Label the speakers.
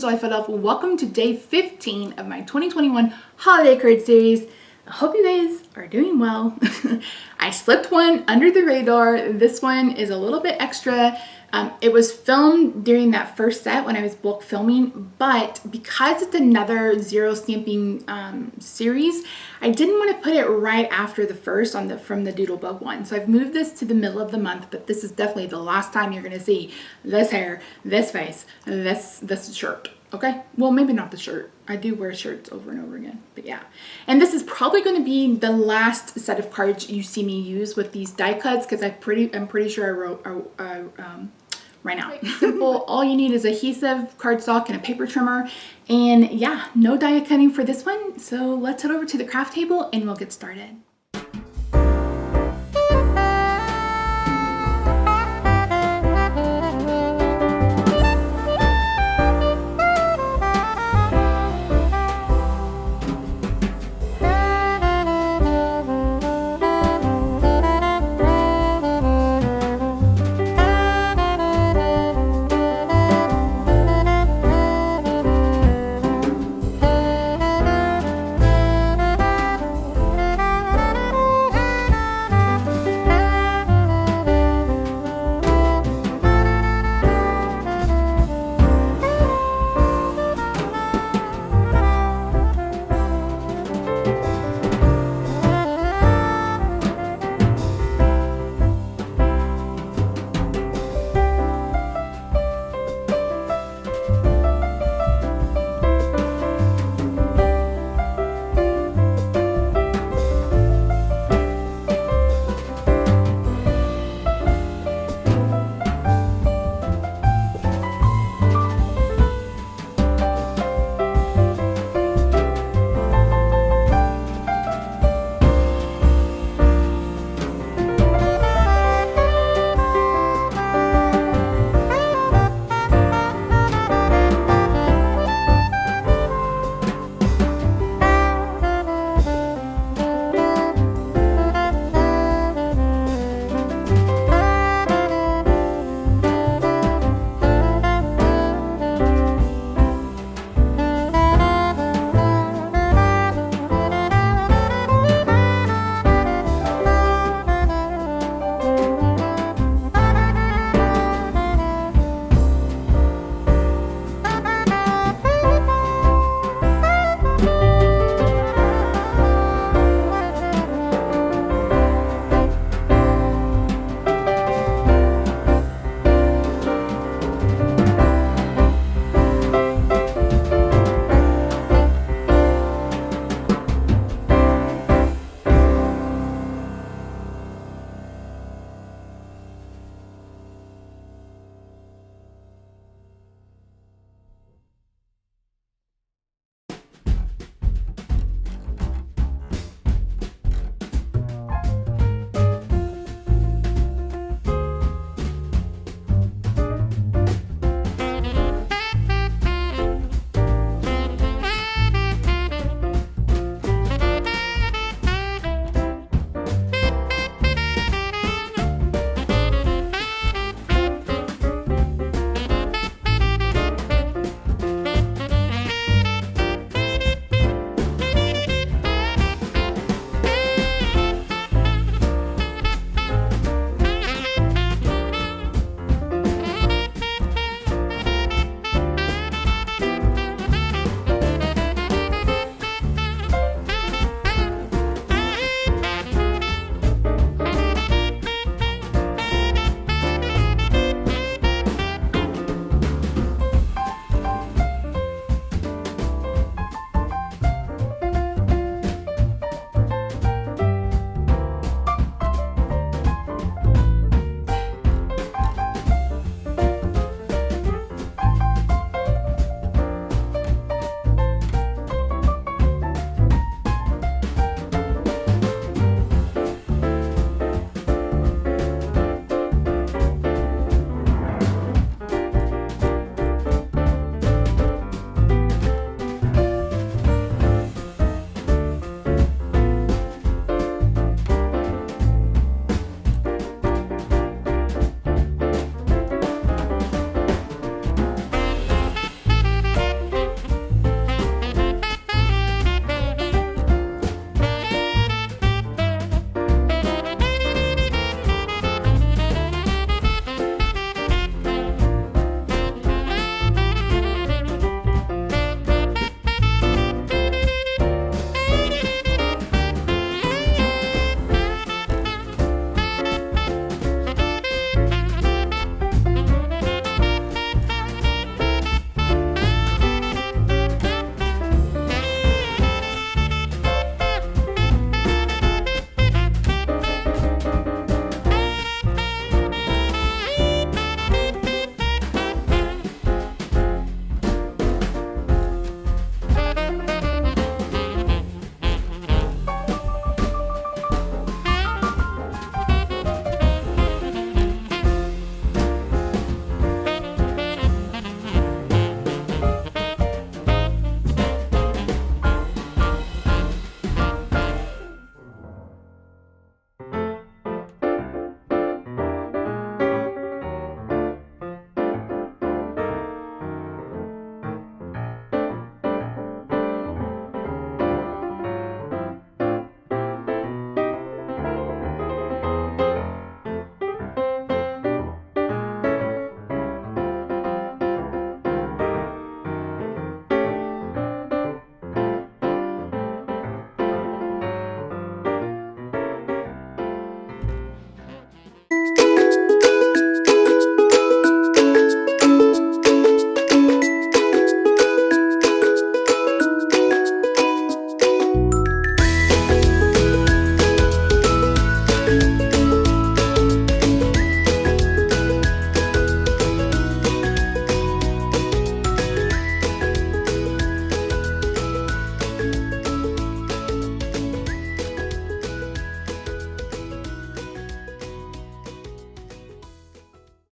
Speaker 1: TheJollyFatElf. Welcome to day 15 of my 2021 holiday card series. I hope you guys are doing well. I slipped one under the radar. This one is a little bit extra. It was filmed during that first set when I was bulk filming, but because it's another zero stamping series, I didn't want to put it right after the first from the Doodlebug one. So I've moved this to the middle of the month, but this is definitely the last time you're going to see this hair, this face, this shirt. Okay, well, maybe not the shirt. I do wear shirts over and over again, but yeah. And this is probably going to be the last set of cards you see me use with these die cuts, because I'm pretty sure I ran out. Simple. All you need is adhesive, cardstock, and a paper trimmer. And yeah, no die cutting for this one. So let's head over to the craft table and we'll get started.